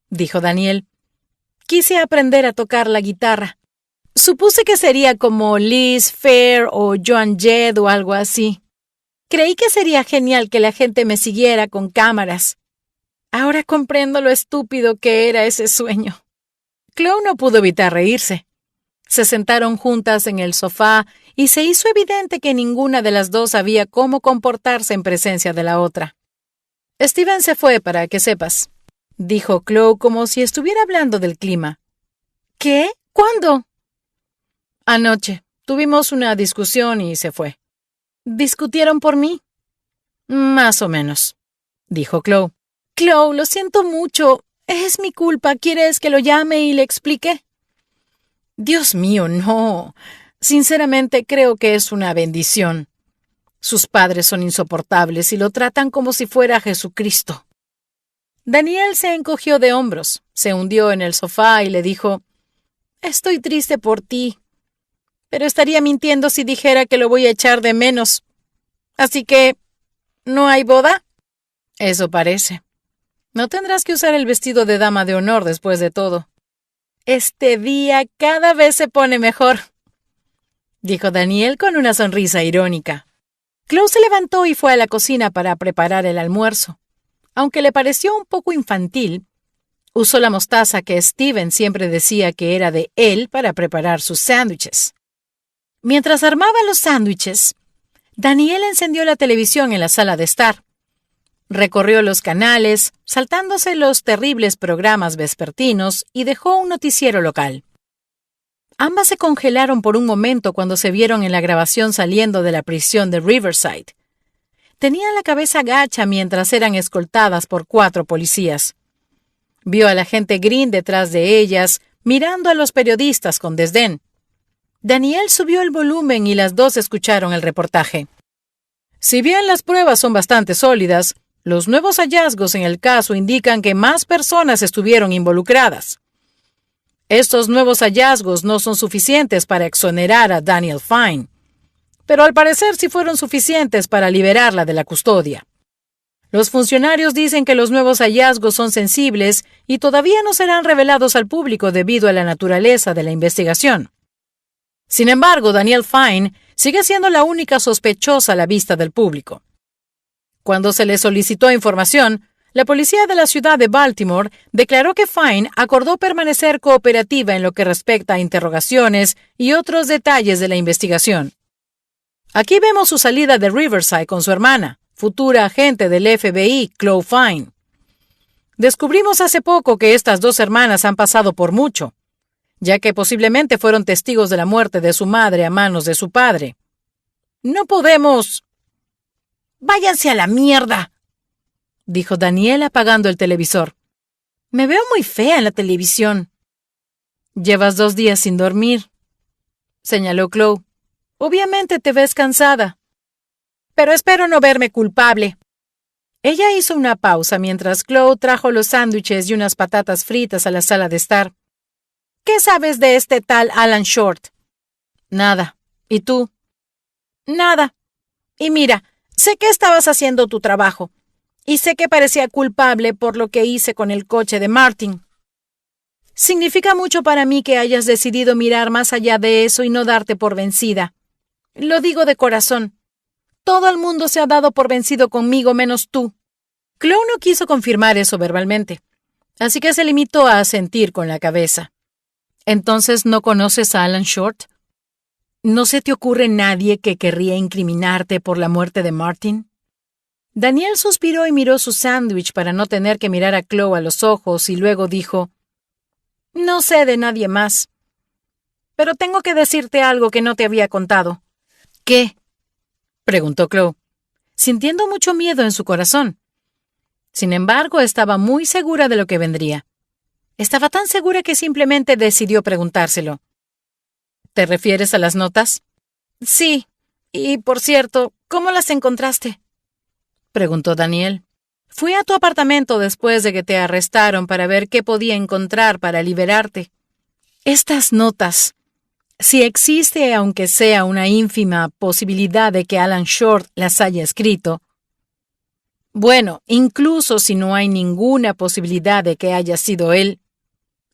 dijo Daniel, «quise aprender a tocar la guitarra. Supuse que sería como Liz Phair o Joan Jett o algo así. Creí que sería genial que la gente me siguiera con cámaras. Ahora comprendo lo estúpido que era ese sueño». Chloe no pudo evitar reírse. Se sentaron juntas en el sofá y se hizo evidente que ninguna de las dos sabía cómo comportarse en presencia de la otra. «Steven se fue, para que sepas», dijo Chloe como si estuviera hablando del clima. «¿Qué? ¿Cuándo?» «Anoche. Tuvimos una discusión y se fue». «¿Discutieron por mí?» «Más o menos», dijo Chloe. «Chloe, lo siento mucho. Es mi culpa. ¿Quieres que lo llame y le explique?» «Dios mío, no. Sinceramente creo que es una bendición. Sus padres son insoportables y lo tratan como si fuera Jesucristo». Daniel se encogió de hombros, se hundió en el sofá y le dijo, «Estoy triste por ti, pero estaría mintiendo si dijera que lo voy a echar de menos. Así que, ¿no hay boda?» «Eso parece. No tendrás que usar el vestido de dama de honor después de todo». «Este día cada vez se pone mejor», dijo Daniel con una sonrisa irónica. Chloe se levantó y fue a la cocina para preparar el almuerzo. Aunque le pareció un poco infantil, usó la mostaza que Steven siempre decía que era de él para preparar sus sándwiches. Mientras armaba los sándwiches, Daniel encendió la televisión en la sala de estar. Recorrió los canales, saltándose los terribles programas vespertinos y dejó un noticiero local. Ambas se congelaron por un momento cuando se vieron en la grabación saliendo de la prisión de Riverside. Tenían la cabeza gacha mientras eran escoltadas por 4 policías. Vio a la agente Green detrás de ellas, mirando a los periodistas con desdén. Daniel subió el volumen y las dos escucharon el reportaje. «Si bien las pruebas son bastante sólidas, los nuevos hallazgos en el caso indican que más personas estuvieron involucradas. Estos nuevos hallazgos no son suficientes para exonerar a Danielle Fine, pero al parecer sí fueron suficientes para liberarla de la custodia. Los funcionarios dicen que los nuevos hallazgos son sensibles y todavía no serán revelados al público debido a la naturaleza de la investigación. Sin embargo, Danielle Fine sigue siendo la única sospechosa a la vista del público. Cuando se le solicitó información, la policía de la ciudad de Baltimore declaró que Fine acordó permanecer cooperativa en lo que respecta a interrogaciones y otros detalles de la investigación. Aquí vemos su salida de Riverside con su hermana, futura agente del FBI, Chloe Fine. Descubrimos hace poco que estas 2 hermanas han pasado por mucho, ya que posiblemente fueron testigos de la muerte de su madre a manos de su padre. No podemos... «Váyanse a la mierda», dijo Daniel apagando el televisor. «Me veo muy fea en la televisión». «Llevas 2 días sin dormir», señaló Chloe. «Obviamente te ves cansada. Pero espero no verme culpable». Ella hizo una pausa mientras Chloe trajo los sándwiches y unas patatas fritas a la sala de estar. «¿Qué sabes de este tal Alan Short?» «Nada. ¿Y tú?» «Nada. Y mira, sé que estabas haciendo tu trabajo, y sé que parecía culpable por lo que hice con el coche de Martin. Significa mucho para mí que hayas decidido mirar más allá de eso y no darte por vencida. Lo digo de corazón. Todo el mundo se ha dado por vencido conmigo menos tú». Chloe no quiso confirmar eso verbalmente, así que se limitó a asentir con la cabeza. «¿Entonces no conoces a Alan Short? ¿No se te ocurre nadie que querría incriminarte por la muerte de Martin?» Daniel suspiró y miró su sándwich para no tener que mirar a Chloe a los ojos y luego dijo, «No sé de nadie más. Pero tengo que decirte algo que no te había contado». «¿Qué?», preguntó Chloe, sintiendo mucho miedo en su corazón. Sin embargo, estaba muy segura de lo que vendría. Estaba tan segura que simplemente decidió preguntárselo. «¿Te refieres a las notas?» «Sí. Y, por cierto, ¿cómo las encontraste?», preguntó Daniel. «Fui a tu apartamento después de que te arrestaron para ver qué podía encontrar para liberarte. Estas notas. Si existe, aunque sea una ínfima posibilidad de que Alan Short las haya escrito, bueno, incluso si no hay ninguna posibilidad de que haya sido él,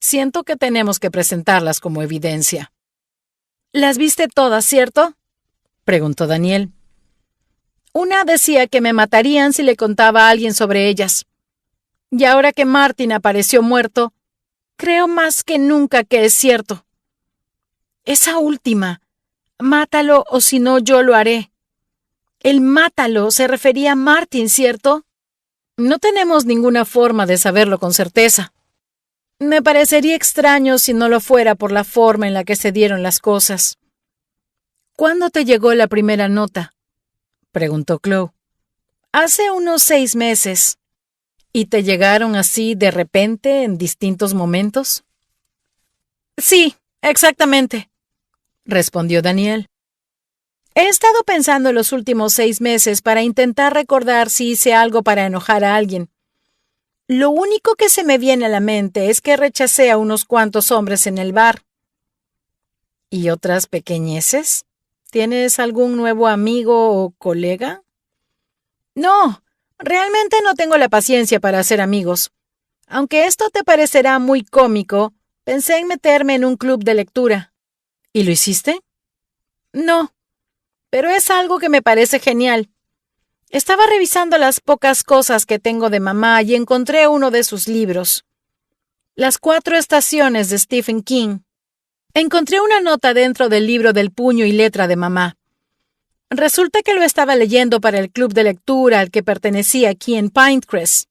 siento que tenemos que presentarlas como evidencia. ¿Las viste todas, cierto?, preguntó Daniel. Una decía que me matarían si le contaba a alguien sobre ellas. Y ahora que Martin apareció muerto, creo más que nunca que es cierto. Esa última, mátalo o si no yo lo haré. El mátalo se refería a Martin, ¿cierto? No tenemos ninguna forma de saberlo con certeza. Me parecería extraño si no lo fuera por la forma en la que se dieron las cosas. ¿Cuándo te llegó la primera nota?, preguntó Chloe. Hace unos 6 meses. ¿Y te llegaron así de repente en distintos momentos? Sí, exactamente, respondió Daniel. He estado pensando en los últimos 6 meses para intentar recordar si hice algo para enojar a alguien. Lo único que se me viene a la mente es que rechacé a unos cuantos hombres en el bar. ¿Y otras pequeñeces? ¿Tienes algún nuevo amigo o colega? No, realmente no tengo la paciencia para hacer amigos. Aunque esto te parecerá muy cómico, pensé en meterme en un club de lectura. ¿Y lo hiciste? No, pero es algo que me parece genial. Estaba revisando las pocas cosas que tengo de mamá y encontré uno de sus libros. Las 4 estaciones de Stephen King. Encontré una nota dentro del libro del puño y letra de mamá. Resulta que lo estaba leyendo para el club de lectura al que pertenecía aquí en Pinecrest.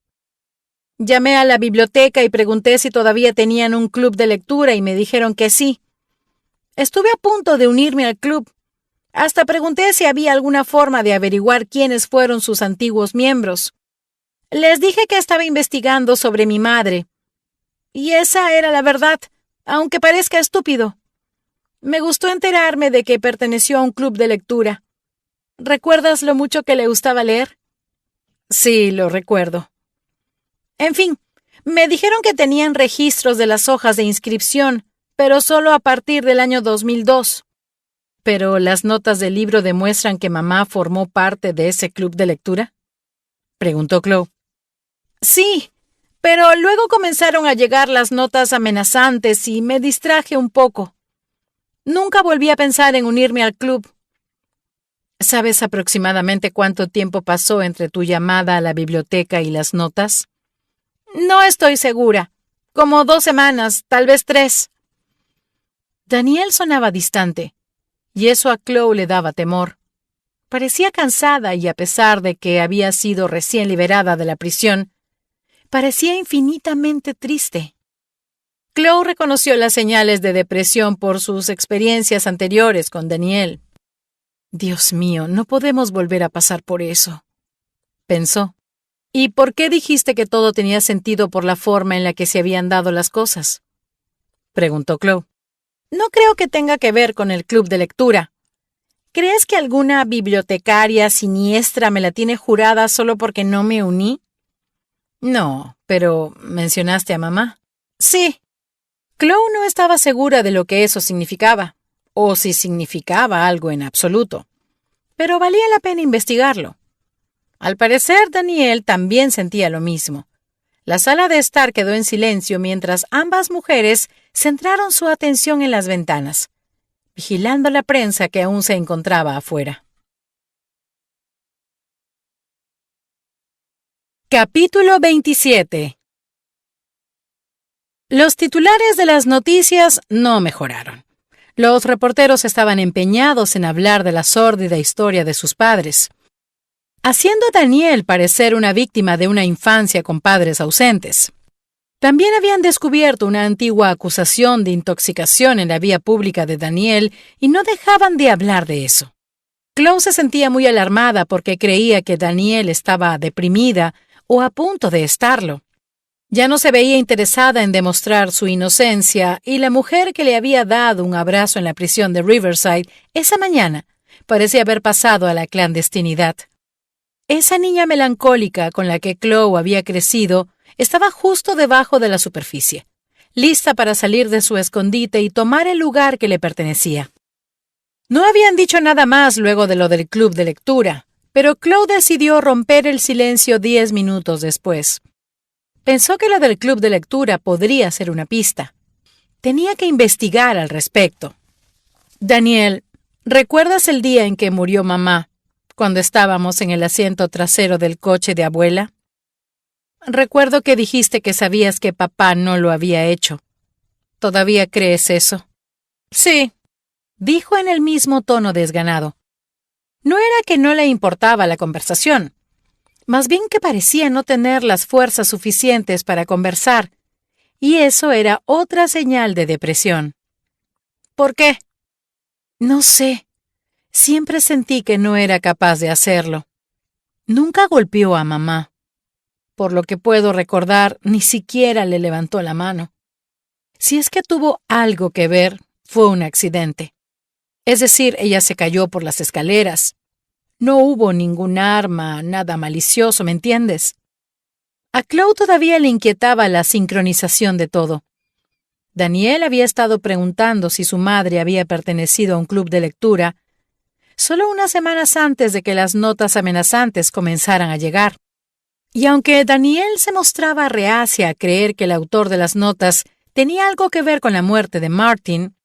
Llamé a la biblioteca y pregunté si todavía tenían un club de lectura y me dijeron que sí. Estuve a punto de unirme al club. Hasta pregunté si había alguna forma de averiguar quiénes fueron sus antiguos miembros. Les dije que estaba investigando sobre mi madre. Y esa era la verdad, aunque parezca estúpido. Me gustó enterarme de que perteneció a un club de lectura. ¿Recuerdas lo mucho que le gustaba leer? Sí, lo recuerdo. En fin, me dijeron que tenían registros de las hojas de inscripción, pero solo a partir del año 2002. ¿Pero las notas del libro demuestran que mamá formó parte de ese club de lectura?, preguntó Chloe. Sí, pero luego comenzaron a llegar las notas amenazantes y me distraje un poco. Nunca volví a pensar en unirme al club. ¿Sabes aproximadamente cuánto tiempo pasó entre tu llamada a la biblioteca y las notas? No estoy segura. Como 2 semanas, tal vez 3. Daniel sonaba distante, y eso a Chloe le daba temor. Parecía cansada y a pesar de que había sido recién liberada de la prisión, parecía infinitamente triste. Chloe reconoció las señales de depresión por sus experiencias anteriores con Daniel. Dios mío, no podemos volver a pasar por eso, pensó. ¿Y por qué dijiste que todo tenía sentido por la forma en la que se habían dado las cosas?, preguntó Chloe. No creo que tenga que ver con el club de lectura. ¿Crees que alguna bibliotecaria siniestra me la tiene jurada solo porque no me uní? No, pero ¿mencionaste a mamá? Sí. Chloe no estaba segura de lo que eso significaba, o si significaba algo en absoluto, pero valía la pena investigarlo. Al parecer, Daniel también sentía lo mismo. La sala de estar quedó en silencio mientras ambas mujeres centraron su atención en las ventanas, vigilando la prensa que aún se encontraba afuera. Capítulo 27. Los titulares de las noticias no mejoraron. Los reporteros estaban empeñados en hablar de la sórdida historia de sus padres, haciendo a Daniel parecer una víctima de una infancia con padres ausentes. También habían descubierto una antigua acusación de intoxicación en la vía pública de Daniel y no dejaban de hablar de eso. Chloe se sentía muy alarmada porque creía que Daniel estaba deprimida o a punto de estarlo. Ya no se veía interesada en demostrar su inocencia y la mujer que le había dado un abrazo en la prisión de Riverside esa mañana parecía haber pasado a la clandestinidad. Esa niña melancólica con la que Chloe había crecido estaba justo debajo de la superficie. lista para salir de su escondite y tomar el lugar que le pertenecía. No habían dicho nada más luego de lo del club de lectura, pero Chloe decidió romper el silencio 10 minutos después. Pensó que lo del club de lectura podría ser una pista. Tenía que investigar al respecto. Daniel, ¿recuerdas el día en que murió mamá, cuando estábamos en el asiento trasero del coche de abuela? Recuerdo que dijiste que sabías que papá no lo había hecho. ¿Todavía crees eso? Sí, dijo en el mismo tono desganado. No era que no le importaba la conversación, más bien que parecía no tener las fuerzas suficientes para conversar, y eso era otra señal de depresión. ¿Por qué? No sé. Siempre sentí que no era capaz de hacerlo. Nunca golpeó a mamá. Por lo que puedo recordar, ni siquiera le levantó la mano. Si es que tuvo algo que ver, fue un accidente. Es decir, ella se cayó por las escaleras. No hubo ningún arma, nada malicioso, ¿me entiendes? A Chloe todavía le inquietaba la sincronización de todo. Daniel había estado preguntando si su madre había pertenecido a un club de lectura solo unas semanas antes de que las notas amenazantes comenzaran a llegar. Y aunque Daniel se mostraba reacia a creer que el autor de las notas tenía algo que ver con la muerte de Martin,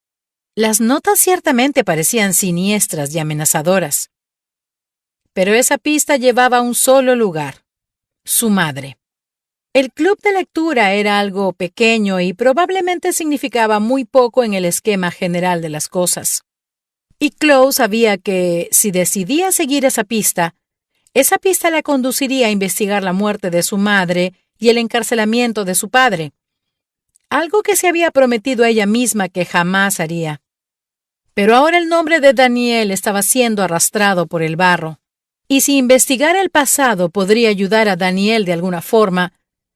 las notas ciertamente parecían siniestras y amenazadoras. Pero esa pista llevaba a un solo lugar: su madre. El club de lectura era algo pequeño y probablemente significaba muy poco en el esquema general de las cosas. Y Chloe sabía que, si decidía seguir esa pista la conduciría a investigar la muerte de su madre y el encarcelamiento de su padre, algo que se había prometido a ella misma que jamás haría. Pero ahora el nombre de Daniel estaba siendo arrastrado por el barro, y si investigar el pasado podría ayudar a Daniel de alguna forma,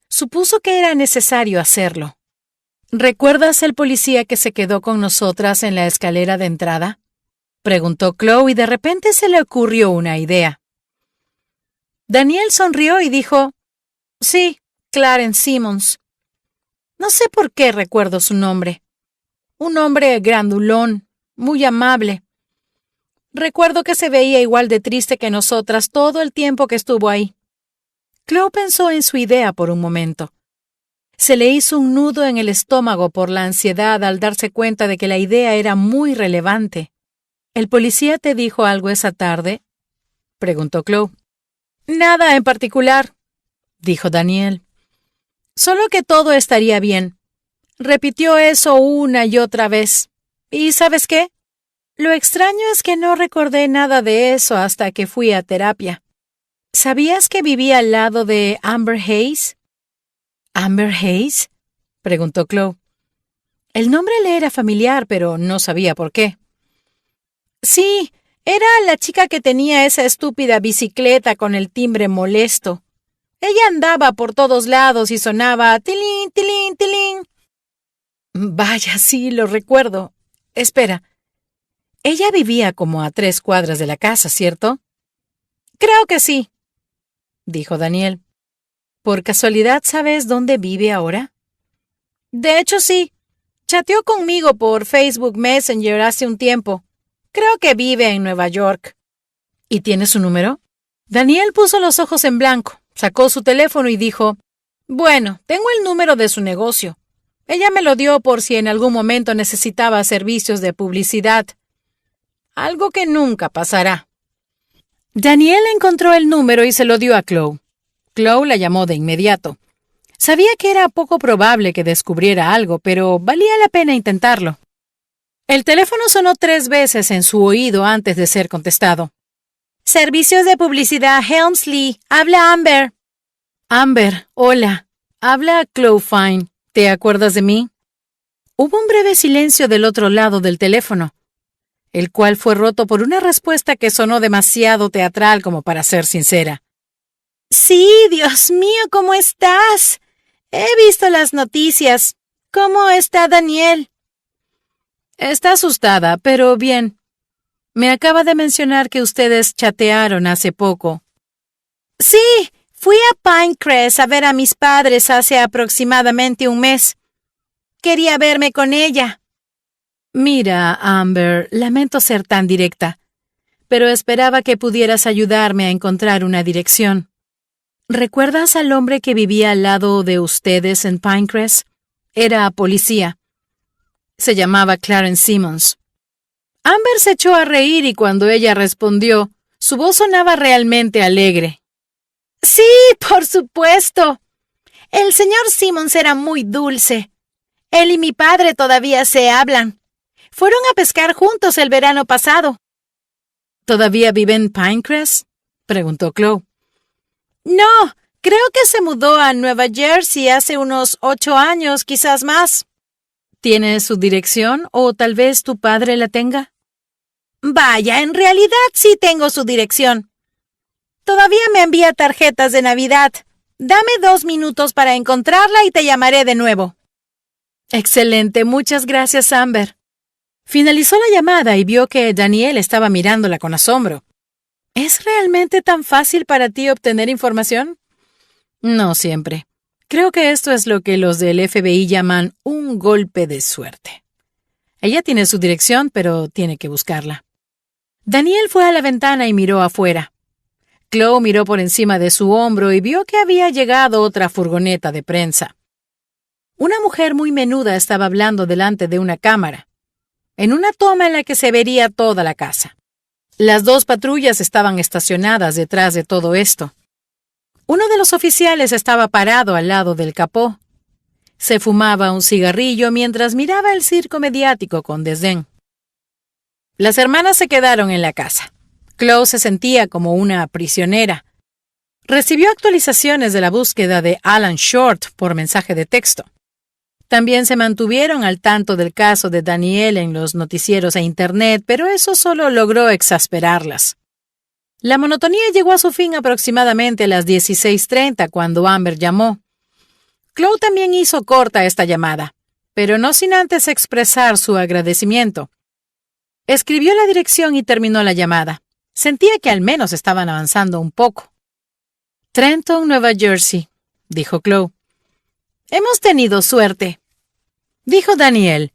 supuso que era necesario hacerlo. ¿Recuerdas el policía que se quedó con nosotras en la escalera de entrada? Preguntó Chloe y de repente se le ocurrió una idea. Daniel sonrió y dijo, sí, Clarence Simmons. No sé por qué recuerdo su nombre. Un hombre grandulón, muy amable. Recuerdo que se veía igual de triste que nosotras todo el tiempo que estuvo ahí. Chloe pensó en su idea por un momento. Se le hizo un nudo en el estómago por la ansiedad al darse cuenta de que la idea era muy relevante. ¿El policía te dijo algo esa tarde?, preguntó Chloe. Nada en particular, dijo Daniel. Solo que todo estaría bien. Repitió eso una y otra vez. ¿Y sabes qué? Lo extraño es que no recordé nada de eso hasta que fui a terapia. ¿Sabías que vivía al lado de Amber Hayes? ¿Amber Hayes?, preguntó Chloe. El nombre le era familiar, pero no sabía por qué. Sí, era la chica que tenía esa estúpida bicicleta con el timbre molesto. Ella andaba por todos lados y sonaba tilín, tilín, tilín. Vaya, sí, lo recuerdo. Espera. Ella vivía como a 3 cuadras de la casa, ¿cierto? Creo que sí, dijo Daniel. ¿Por casualidad sabes dónde vive ahora? De hecho, sí. Chateó conmigo por Facebook Messenger hace un tiempo. Creo que vive en Nueva York. ¿Y tiene su número? Daniel puso los ojos en blanco, sacó su teléfono y dijo, bueno, tengo el número de su negocio. Ella me lo dio por si en algún momento necesitaba servicios de publicidad. Algo que nunca pasará. Daniel encontró el número y se lo dio a Chloe. Chloe la llamó de inmediato. Sabía que era poco probable que descubriera algo, pero valía la pena intentarlo. El teléfono sonó 3 veces en su oído antes de ser contestado. Servicios de publicidad Helmsley. Habla Amber. Amber, hola. Habla Chloe Fine. ¿Te acuerdas de mí? Hubo un breve silencio del otro lado del teléfono, el cual fue roto por una respuesta que sonó demasiado teatral como para ser sincera. Sí, Dios mío, ¿cómo estás? He visto las noticias. ¿Cómo está Daniel? Está asustada, pero bien. Me acaba de mencionar que ustedes chatearon hace poco. Sí, fui a Pinecrest a ver a mis padres hace aproximadamente un mes. quería verme con ella. Mira, Amber, lamento ser tan directa, pero esperaba que pudieras ayudarme a encontrar una dirección. ¿Recuerdas al hombre que vivía al lado de ustedes en Pinecrest? Era policía. Se llamaba Clarence Simmons. Amber se echó a reír y cuando ella respondió, su voz sonaba realmente alegre. Sí, por supuesto. El señor Simmons era muy dulce. Él y mi padre todavía se hablan. Fueron a pescar juntos el verano pasado. ¿Todavía vive en Pinecrest?, preguntó Chloe. No, creo que se mudó a Nueva Jersey hace unos 8 años, quizás más. ¿Tiene su dirección o tal vez tu padre la tenga? Vaya, en realidad sí tengo su dirección. Todavía me envía tarjetas de Navidad. Dame 2 minutos para encontrarla y te llamaré de nuevo. Excelente, muchas gracias, Amber. Finalizó la llamada y vio que Daniel estaba mirándola con asombro. ¿Es realmente tan fácil para ti obtener información? No siempre. Creo que esto es lo que los del FBI llaman un golpe de suerte. Ella tiene su dirección, pero tiene que buscarla. Daniel fue a la ventana y miró afuera. Chloe miró por encima de su hombro y vio que había llegado otra furgoneta de prensa. Una mujer muy menuda estaba hablando delante de una cámara, en una toma en la que se vería toda la casa. Las 2 patrullas estaban estacionadas detrás de todo esto. Uno de los oficiales estaba parado al lado del capó. Se fumaba un cigarrillo mientras miraba el circo mediático con desdén. Las hermanas se quedaron en la casa. Chloe se sentía como una prisionera. Recibió actualizaciones de la búsqueda de Alan Short por mensaje de texto. También se mantuvieron al tanto del caso de Daniel en los noticieros e Internet, pero eso solo logró exasperarlas. La monotonía llegó a su fin aproximadamente a las 16:30 cuando Amber llamó. Chloe también hizo corta esta llamada, pero no sin antes expresar su agradecimiento. Escribió la dirección y terminó la llamada. Sentía que al menos estaban avanzando un poco. Trenton, Nueva Jersey, dijo Chloe. Hemos tenido suerte, dijo Daniel.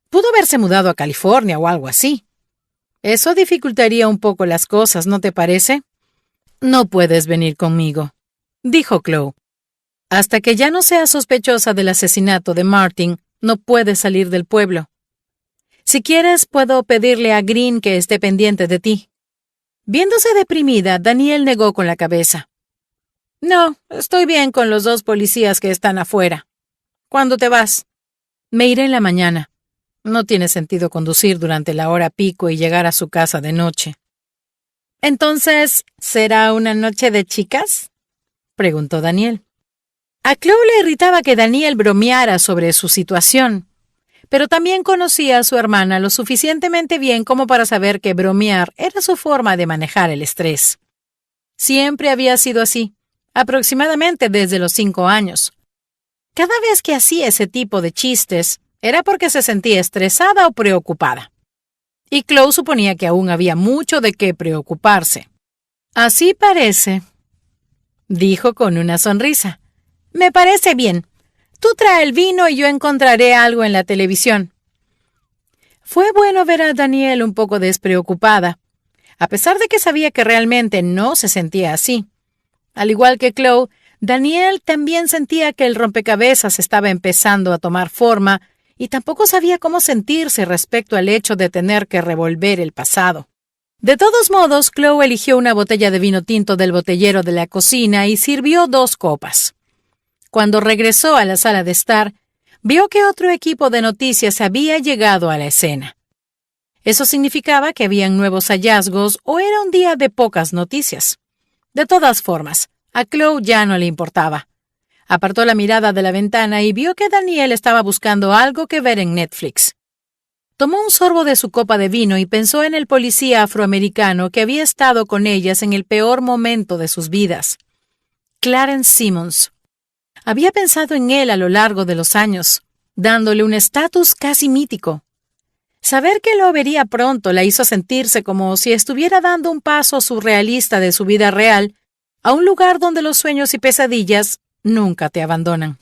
Pudo haberse mudado a California o algo así. Eso dificultaría un poco las cosas, ¿no te parece? No puedes venir conmigo, dijo Chloe. Hasta que ya no seas sospechosa del asesinato de Martin, no puedes salir del pueblo. Si quieres, puedo pedirle a Green que esté pendiente de ti. Viéndose deprimida, Daniel negó con la cabeza. No, estoy bien con los 2 policías que están afuera. ¿Cuándo te vas? Me iré en la mañana. No tiene sentido conducir durante la hora pico y llegar a su casa de noche. ¿Entonces, será una noche de chicas?, preguntó Daniel. A Chloe le irritaba que Daniel bromeara sobre su situación, pero también conocía a su hermana lo suficientemente bien como para saber que bromear era su forma de manejar el estrés. Siempre había sido así, aproximadamente desde los 5 años. Cada vez que hacía ese tipo de chistes, era porque se sentía estresada o preocupada. Y Chloe suponía que aún había mucho de qué preocuparse. Así parece, dijo con una sonrisa. Me parece bien. Tú trae el vino y yo encontraré algo en la televisión. Fue bueno ver a Daniel un poco despreocupada, a pesar de que sabía que realmente no se sentía así. Al igual que Chloe, Daniel también sentía que el rompecabezas estaba empezando a tomar forma y tampoco sabía cómo sentirse respecto al hecho de tener que revolver el pasado. De todos modos, Chloe eligió una botella de vino tinto del botellero de la cocina y sirvió 2 copas. Cuando regresó a la sala de estar, vio que otro equipo de noticias había llegado a la escena. Eso significaba que habían nuevos hallazgos o era un día de pocas noticias. De todas formas, a Chloe ya no le importaba. Apartó la mirada de la ventana y vio que Daniel estaba buscando algo que ver en Netflix. Tomó un sorbo de su copa de vino y pensó en el policía afroamericano que había estado con ellas en el peor momento de sus vidas. Clarence Simmons. Había pensado en él a lo largo de los años, dándole un estatus casi mítico. Saber que lo vería pronto la hizo sentirse como si estuviera dando un paso surrealista de su vida real a un lugar donde los sueños y pesadillas nunca te abandonan.